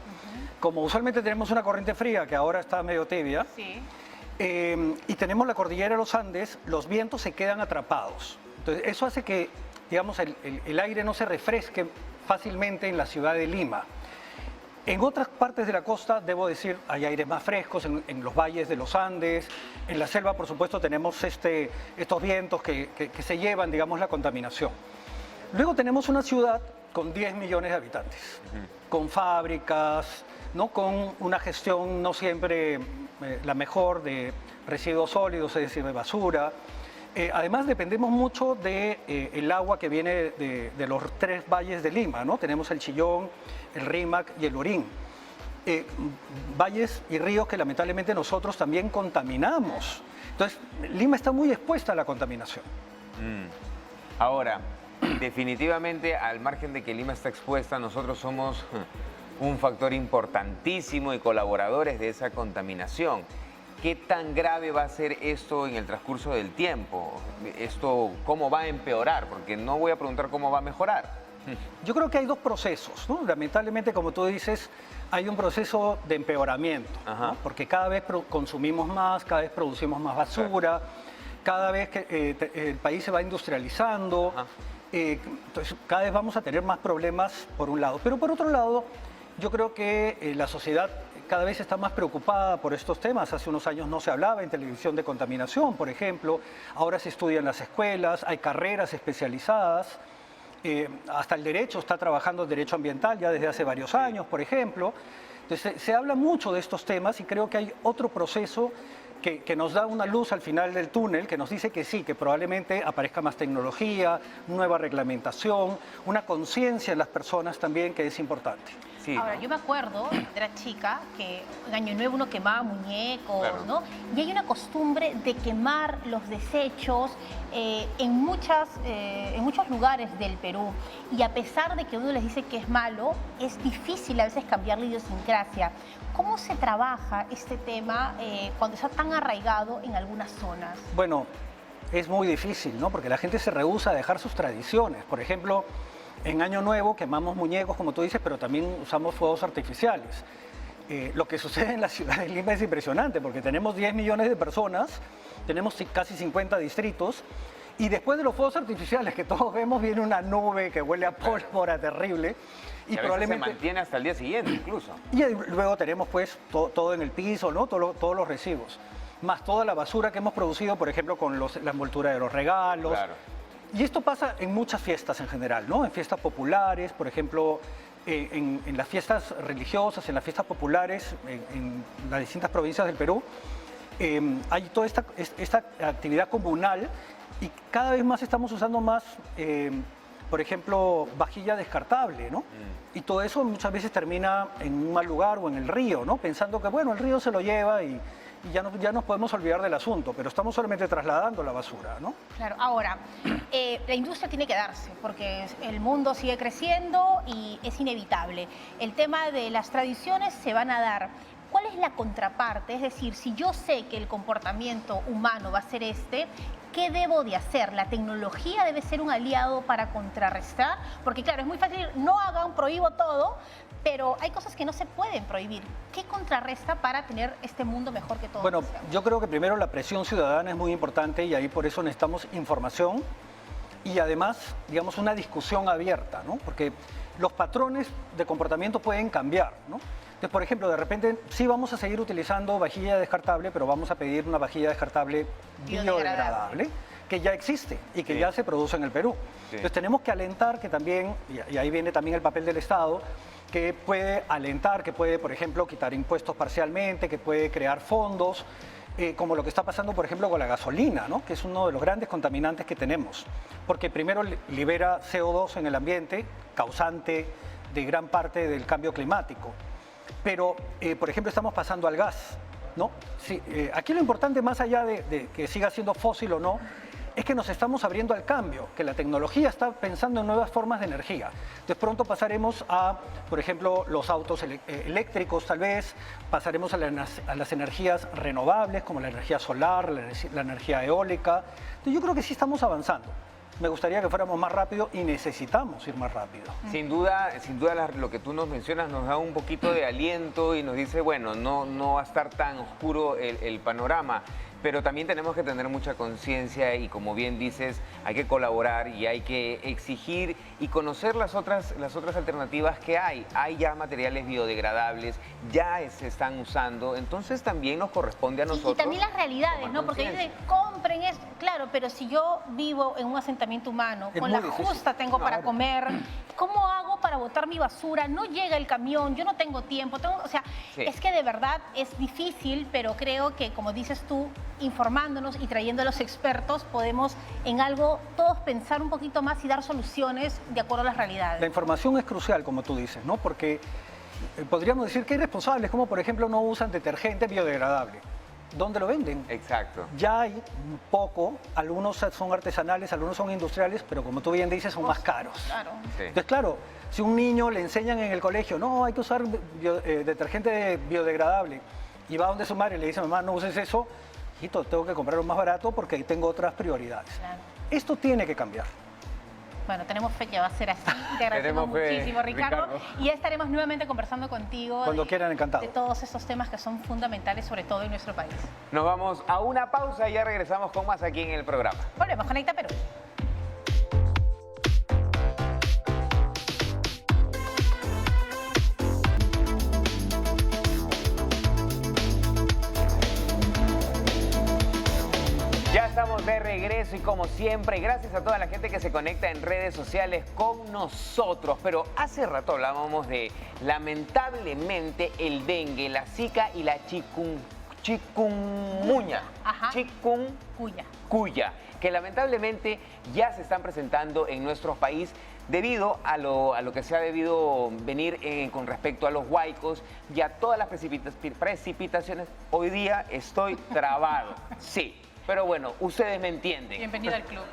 Como usualmente tenemos una corriente fría, que ahora está medio tibia, Sí. y tenemos la cordillera de los Andes, los vientos se quedan atrapados. Entonces, eso hace que, digamos, el aire no se refresque fácilmente en la ciudad de Lima. En otras partes de la costa, debo decir, hay aires más frescos, en los valles de los Andes, en la selva, por supuesto, tenemos estos vientos que se llevan, digamos, la contaminación. Luego tenemos una ciudad con 10 millones de habitantes, con fábricas, ¿no? Con una gestión no siempre la mejor de residuos sólidos, es decir, de basura. Además, dependemos mucho del agua que viene de los 3 valles de Lima, ¿no? Tenemos el Chillón, el Rímac y el Lurín. Valles y ríos que lamentablemente nosotros también contaminamos. Entonces, Lima está muy expuesta a la contaminación. Ahora, definitivamente, al margen de que Lima está expuesta, nosotros somos un factor importantísimo y colaboradores de esa contaminación. ¿Qué tan grave va a ser esto en el transcurso del tiempo? ¿Esto cómo va a empeorar? Porque no voy a preguntar cómo va a mejorar. Yo creo que hay dos procesos, ¿no? Lamentablemente, como tú dices, hay un proceso de empeoramiento, ¿no? Porque cada vez consumimos más, cada vez producimos más basura, cada vez que el país se va industrializando, entonces cada vez vamos a tener más problemas por un lado. Pero por otro lado, yo creo que la sociedad cada vez está más preocupada por estos temas. Hace unos años no se hablaba en televisión de contaminación, por ejemplo. Ahora se estudia en las escuelas, hay carreras especializadas. Hasta el derecho está trabajando el derecho ambiental ya desde hace varios años, por ejemplo. Entonces se habla mucho de estos temas y creo que hay otro proceso que nos da una luz al final del túnel, que nos dice que sí, que probablemente aparezca más tecnología, nueva reglamentación, una conciencia en las personas también que es importante. Sí, Ahora, ¿no? yo me acuerdo, era chica, que en Año Nuevo uno quemaba muñecos, Claro. ¿no? Y hay una costumbre de quemar los desechos en muchos lugares del Perú. Y a pesar de que uno les dice que es malo, es difícil a veces cambiar la idiosincrasia. ¿Cómo se trabaja este tema cuando está tan arraigado en algunas zonas? Bueno, es muy difícil, ¿no? Porque la gente se rehúsa a dejar sus tradiciones. Por ejemplo, en Año Nuevo quemamos muñecos, como tú dices, pero también usamos fuegos artificiales. Lo que sucede en la ciudad de Lima es impresionante, porque tenemos 10 millones de personas, tenemos casi 50 distritos, y después de los fuegos artificiales que todos vemos, viene una nube que huele a pólvora terrible. Y a veces se mantiene hasta el día siguiente incluso. Y luego tenemos pues todo en el piso, ¿no? Todos los residuos. Más toda la basura que hemos producido, por ejemplo, con la envoltura de los regalos. Claro. Y esto pasa en muchas fiestas en general, ¿no? En fiestas populares, por ejemplo, en las fiestas religiosas, en las fiestas populares, en las distintas provincias del Perú, hay toda esta actividad comunal y cada vez más estamos usando más, por ejemplo, vajilla descartable, ¿no? Y todo eso muchas veces termina en un mal lugar o en el río, ¿no? Pensando que, bueno, el río se lo lleva y ya nos podemos olvidar del asunto, pero estamos solamente trasladando la basura, ¿no? Claro, ahora, la industria tiene que darse, porque el mundo sigue creciendo y es inevitable. El tema de las tradiciones se van a dar. ¿Cuál es la contraparte? Es decir, si yo sé que el comportamiento humano va a ser ¿qué debo de hacer? ¿La tecnología debe ser un aliado para contrarrestar? Porque claro, es muy fácil, no hagan, prohíbo todo, pero hay cosas que no se pueden prohibir. ¿Qué contrarresta para tener este mundo mejor que todos? Bueno, deseamos? yo creo que primero la presión ciudadana es muy importante y ahí por eso necesitamos información y además, digamos, una discusión abierta, ¿no? Porque los patrones de comportamiento pueden cambiar, ¿no? Entonces, por ejemplo, de repente sí vamos a seguir utilizando vajilla descartable, pero vamos a pedir una vajilla descartable biodegradable, que ya existe y que ya se produce en el Perú. Entonces tenemos que alentar que también, y ahí viene también el papel del Estado, que puede alentar, que puede, por ejemplo, quitar impuestos parcialmente, que puede crear fondos, como lo que está pasando, por ejemplo, con la gasolina, ¿no? Que es uno de los grandes contaminantes que tenemos, porque primero libera CO2 en el ambiente, causante de gran parte del cambio climático. Pero, por ejemplo, estamos pasando al gas, ¿no? Sí, aquí lo importante, más allá de que siga siendo fósil o no, es que nos estamos abriendo al cambio, que la tecnología está pensando en nuevas formas de energía. Entonces pronto pasaremos a, por ejemplo, los autos eléctricos tal vez, pasaremos a las energías renovables como la energía solar, la energía eólica. Entonces yo creo que sí estamos avanzando. Me gustaría que fuéramos más rápido y necesitamos ir más rápido. Sin duda lo que tú nos mencionas nos da un poquito de aliento y nos dice, bueno, no va a estar tan oscuro el panorama. Pero también tenemos que tener mucha conciencia y, como bien dices, hay que colaborar y hay que exigir y conocer las otras alternativas que hay. Hay ya materiales biodegradables, ya se están usando, entonces también nos corresponde a nosotros. Y también las realidades, ¿no? Porque dicen, compren esto, claro, pero si yo vivo en un asentamiento humano, con la justa tengo para comer, ¿cómo hago para botar mi basura? No llega el camión, yo no tengo tiempo, o sea, es que de verdad es difícil, pero creo que, como dices tú, informándonos y trayendo a los expertos, podemos en algo todos pensar un poquito más y dar soluciones de acuerdo a las realidades. La información es crucial, como tú dices, ¿no? Porque podríamos decir que hay responsables, como por ejemplo no usan detergente biodegradable. dónde lo venden. Exacto. Ya hay un poco, algunos son artesanales, algunos son industriales, pero como tú bien dices, son más caros. Claro. Sí. Entonces, claro, si un niño le enseñan en el colegio, no, hay que usar detergente biodegradable, y va donde su madre y le dice, mamá, no uses eso, hijito, tengo que comprarlo más barato porque tengo otras prioridades. Claro. Esto tiene que cambiar. Bueno, tenemos fe que va a ser así. Te agradecemos Tenemos fe, muchísimo, Ricardo. Ricardo. Y ya estaremos nuevamente conversando contigo. Cuando quieran, encantado. De todos estos temas que son fundamentales, sobre todo en nuestro país. Nos vamos a una pausa y ya regresamos con más aquí en el programa. Volvemos, Conecta Perú. Ya estamos de regreso y como siempre, gracias a toda la gente que se conecta en redes sociales con nosotros. Pero hace rato hablábamos de, lamentablemente, el dengue, la zika y la chikungunya. Ajá. Chikungunya, que lamentablemente ya se están presentando en nuestro país debido a lo que se ha debido venir con respecto a los huaicos y a todas las precipitaciones. Hoy día estoy trabado, sí. Pero bueno, ustedes me entienden. Bienvenido al club.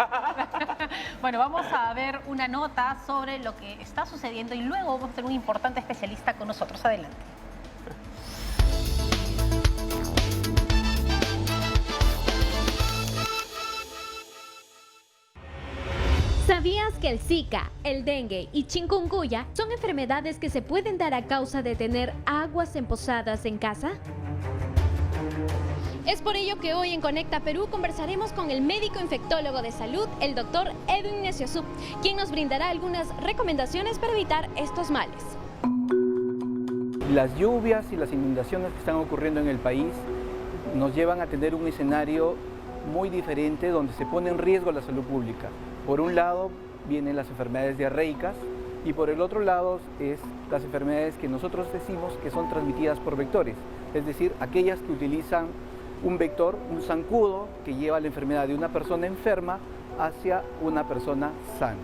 Bueno, vamos a ver una nota sobre lo que está sucediendo y luego vamos a tener un importante especialista con nosotros. Adelante. ¿Sabías que el Zika, el dengue y chikungunya son enfermedades que se pueden dar a causa de tener aguas empozadas en casa? Es por ello que hoy en Conecta Perú conversaremos con el médico infectólogo de salud, el doctor Edwin Neciosub, quien nos brindará algunas recomendaciones para evitar estos males. Las lluvias y las inundaciones que están ocurriendo en el país nos llevan a tener un escenario muy diferente donde se pone en riesgo la salud pública. Por un lado vienen las enfermedades diarreicas y por el otro lado es las enfermedades que nosotros decimos que son transmitidas por vectores, es decir, aquellas que utilizan un vector, un zancudo que lleva la enfermedad de una persona enferma hacia una persona sana.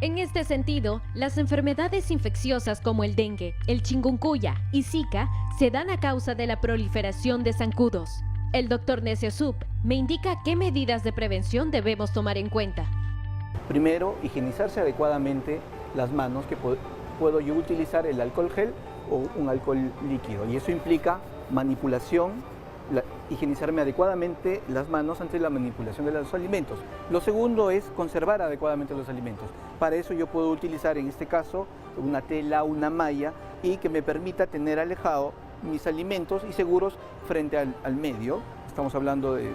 En este sentido, las enfermedades infecciosas como el dengue, el chikungunya y Zika se dan a causa de la proliferación de zancudos. El doctor Neciosub me indica qué medidas de prevención debemos tomar en cuenta. Primero, higienizarse adecuadamente las manos, que puedo yo utilizar el alcohol gel o un alcohol líquido, y eso implica manipulación, higienizarme adecuadamente las manos antes de la manipulación de los alimentos. Lo segundo es conservar adecuadamente los alimentos. Para eso yo puedo utilizar en este caso una tela, una malla, y que me permita tener alejado mis alimentos y seguros frente al medio. Estamos hablando de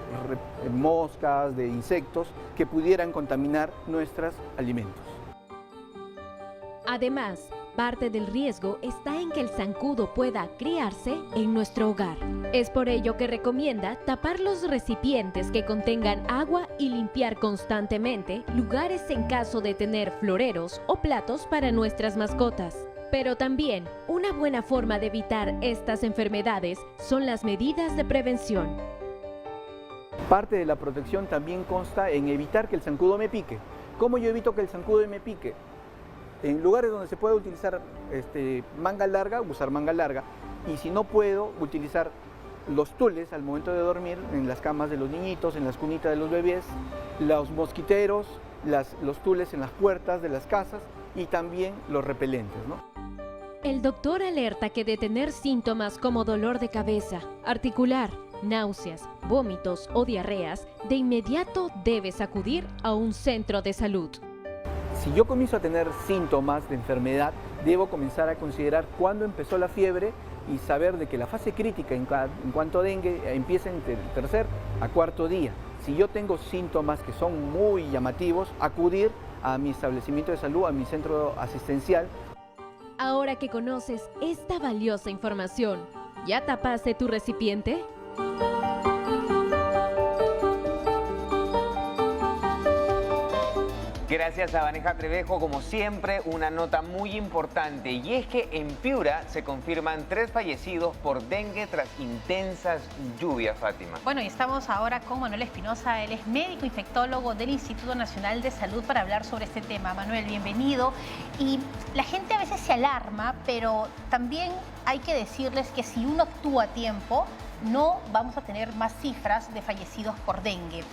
moscas, de insectos que pudieran contaminar nuestros alimentos. Además, parte del riesgo está en que el zancudo pueda criarse en nuestro hogar. Es por ello que recomienda tapar los recipientes que contengan agua y limpiar constantemente lugares en caso de tener floreros o platos para nuestras mascotas. Pero también, una buena forma de evitar estas enfermedades son las medidas de prevención. Parte de la protección también consta en evitar que el zancudo me pique. ¿Cómo yo evito que el zancudo me pique? En lugares donde se puede utilizar manga larga, usar manga larga. Y si no puedo, utilizar los tules al momento de dormir en las camas de los niñitos, en las cunitas de los bebés, los mosquiteros, los tules en las puertas de las casas y también los repelentes, ¿no? El doctor alerta que de tener síntomas como dolor de cabeza, articular, náuseas, vómitos o diarreas, de inmediato debes acudir a un centro de salud. Si yo comienzo a tener síntomas de enfermedad, debo comenzar a considerar cuándo empezó la fiebre y saber de que la fase crítica en cuanto a dengue empieza entre el tercer a cuarto día. Si yo tengo síntomas que son muy llamativos, acudir a mi establecimiento de salud, a mi centro asistencial. Ahora que conoces esta valiosa información, ¿ya tapaste tu recipiente? Gracias a Vanessa Trevejo, como siempre, una nota muy importante, y es que en Piura se confirman 3 fallecidos por dengue tras intensas lluvias, Fátima. Bueno, y estamos ahora con Manuel Espinosa, él es médico infectólogo del Instituto Nacional de Salud para hablar sobre este tema. Manuel, bienvenido. Y la gente a veces se alarma, pero también hay que decirles que si uno actúa a tiempo, no vamos a tener más cifras de fallecidos por dengue.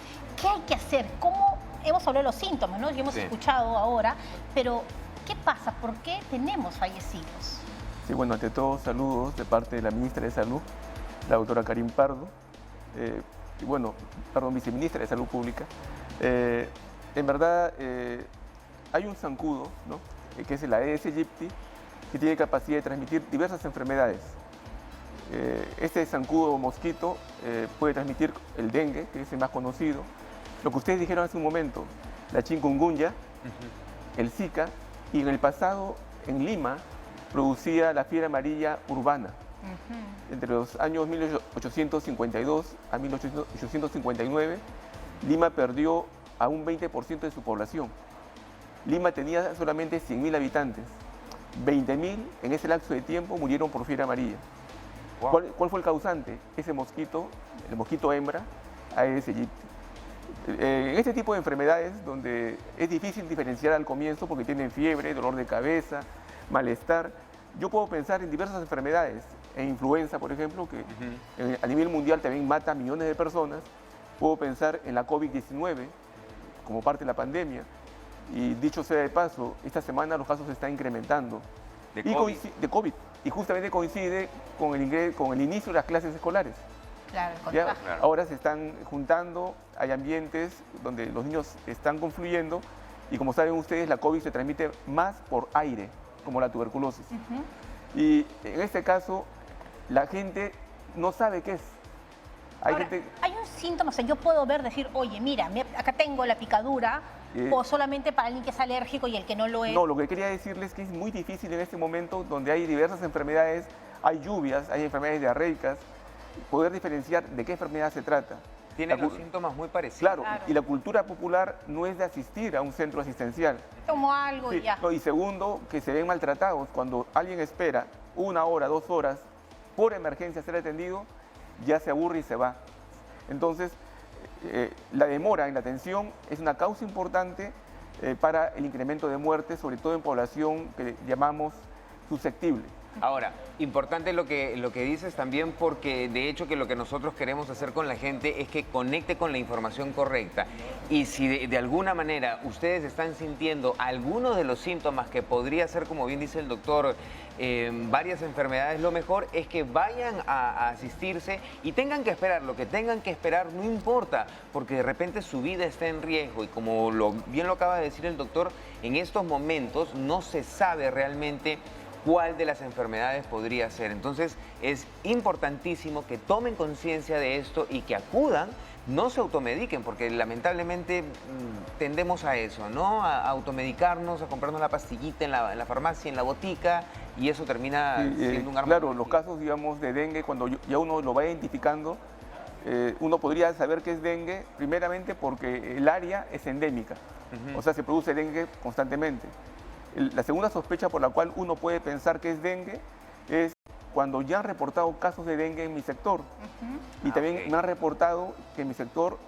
¿Qué hay que hacer? ¿Cómo? Hemos hablado de los síntomas, ¿no? Y hemos escuchado ahora, pero ¿qué pasa? ¿Por qué tenemos fallecidos? Sí, bueno, ante todo, saludos de parte de la ministra de Salud, la doctora Karin Pardo, y bueno, perdón, viceministra de Salud Pública. En verdad, hay un zancudo, ¿no? Que es el Aedes aegypti, que tiene capacidad de transmitir diversas enfermedades. Este zancudo o mosquito puede transmitir el dengue, que es el más conocido, lo que ustedes dijeron hace un momento, la chikungunya, el Zika, y en el pasado en Lima producía la fiebre amarilla urbana. Entre los años 1852 a 1859, Lima perdió a un 20% de su población. Lima tenía solamente 100.000 habitantes. 20.000 en ese lapso de tiempo murieron por fiebre amarilla. Wow. ¿Cuál fue el causante? Ese mosquito, el mosquito hembra, Aedes aegypti. En este tipo de enfermedades, donde es difícil diferenciar al comienzo porque tienen fiebre, dolor de cabeza, malestar, yo puedo pensar en diversas enfermedades, en influenza, por ejemplo, que a nivel mundial también mata a millones de personas. Puedo pensar en la COVID-19 como parte de la pandemia. Y dicho sea de paso, esta semana los casos se están incrementando. ¿De COVID? Y justamente coincide con el inicio de las clases escolares. Claro, ¿Ya? Ahora se están juntando, hay ambientes donde los niños están confluyendo y como saben ustedes, la COVID se transmite más por aire, como la tuberculosis. Y en este caso, la gente no sabe qué es. Hay un síntoma, o sea, yo puedo decir, oye, mira, acá tengo la picadura, o solamente para alguien que es alérgico y el que no lo es. No, lo que quería decirles es que es muy difícil en este momento donde hay diversas enfermedades, hay lluvias, hay enfermedades diarreicas, poder diferenciar de qué enfermedad se trata. Tienen los síntomas muy parecidos. Claro, y la cultura popular no es de asistir a un centro asistencial. Tomo algo y ya. No, y segundo, que se ven maltratados. Cuando alguien espera 1 hora, 2 horas por emergencia a ser atendido, ya se aburre y se va. Entonces, la demora en la atención es una causa importante para el incremento de muertes, sobre todo en población que llamamos susceptible. Ahora, importante lo que dices también, porque de hecho que lo que nosotros queremos hacer con la gente es que conecte con la información correcta. Y si de alguna manera ustedes están sintiendo alguno de los síntomas que podría ser, como bien dice el doctor, varias enfermedades, lo mejor es que vayan a asistirse y tengan que esperar. Lo que tengan que esperar no importa, porque de repente su vida está en riesgo y como bien lo acaba de decir el doctor, en estos momentos no se sabe realmente cuál de las enfermedades podría ser. Entonces es importantísimo que tomen conciencia de esto y que acudan, no se automediquen, porque lamentablemente tendemos a eso, ¿no? A automedicarnos, a comprarnos la pastillita en la farmacia, en la botica, y eso termina siendo un arma. Claro, los casos, digamos, de dengue, cuando ya uno lo va identificando, uno podría saber que es dengue, primeramente porque el área es endémica, o sea, se produce dengue constantemente. La segunda sospecha por la cual uno puede pensar que es dengue es cuando ya han reportado casos de dengue en mi sector. Y también me han reportado que en mi sector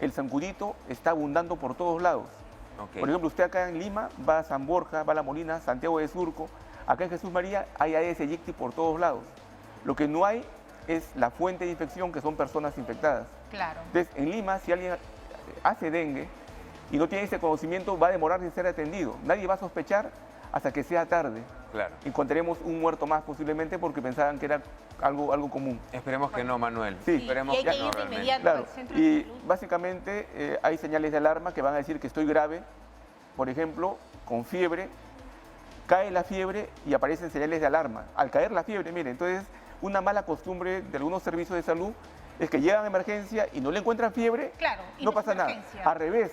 el zancudito está abundando por todos lados. Por ejemplo, usted acá en Lima va a San Borja, va a La Molina, Santiago de Surco. Acá en Jesús María hay Aedes aegypti por todos lados. Lo que no hay es la fuente de infección, que son personas infectadas. Claro. Entonces, en Lima, si alguien hace dengue y no tiene ese conocimiento, va a demorar en ser atendido. Nadie va a sospechar hasta que sea tarde. Claro. Encontraremos un muerto más posiblemente porque pensaban que era algo común. Esperemos que no, Manuel. Sí. Esperemos que no, realmente. Claro. Y básicamente hay señales de alarma que van a decir que estoy grave. Por ejemplo, con fiebre, cae la fiebre y aparecen señales de alarma. Al caer la fiebre, miren, entonces una mala costumbre de algunos servicios de salud es que llegan a emergencia y no le encuentran fiebre, claro, no pasa nada. Al revés,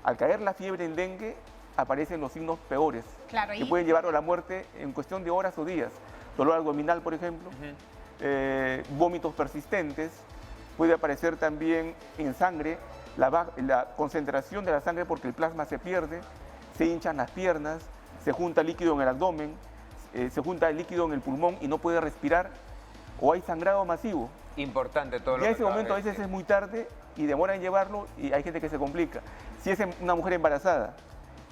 al caer la fiebre en dengue, aparecen los signos peores, que pueden llevar a la muerte en cuestión de horas o días. Dolor abdominal, por ejemplo, vómitos persistentes, puede aparecer también en sangre, la concentración de la sangre porque el plasma se pierde, se hinchan las piernas, se junta líquido en el abdomen, se junta el líquido en el pulmón y no puede respirar, o hay sangrado masivo. Importante todo lo que en ese momento a veces es muy tarde y demora en llevarlo y hay gente que se complica. Si es una mujer embarazada,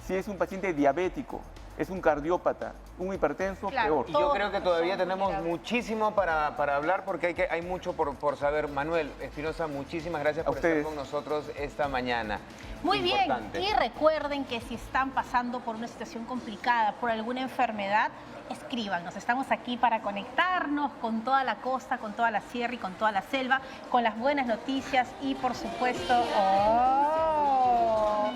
si es un paciente diabético, es un cardiópata, un hipertenso, Claro, peor. Y yo creo que todavía tenemos muchísimo para hablar porque hay mucho por saber. Manuel Espinosa, muchísimas gracias por estar con nosotros esta mañana. Muy bien, Importante. y recuerden que si están pasando por una situación complicada, por alguna enfermedad, escríbanos. Estamos aquí para conectarnos con toda la costa, con toda la sierra y con toda la selva, con las buenas noticias y por supuesto... ¡Oh!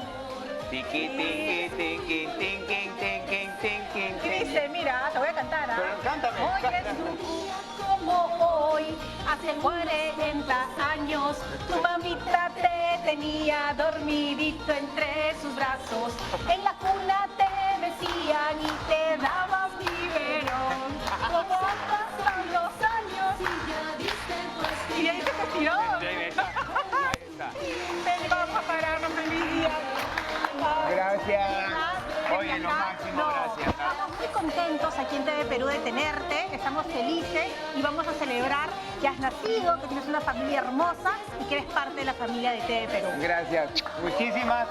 Tiqui, tiqui, tiqui, tiqui, tiqui, tiqui, ¿Qué dice? Mira, te voy a cantar. Pero cántame. Hoy es un día como hoy, hace 40 años, tu mamita te tenía dormidito entre sus brazos. En la cuna te mecían y te daban biberón. Como pasan los años y ya diste tu estirón. Y ahí se estiró. Vamos a pararnos, mi vida. Gracias. Oye, lo máximo, gracias. Estamos muy contentos aquí en TV Perú de tenerte, estamos felices y vamos a celebrar que has nacido, que tienes una familia hermosa y que eres parte de la familia de TV Perú. Gracias. Muchísimas.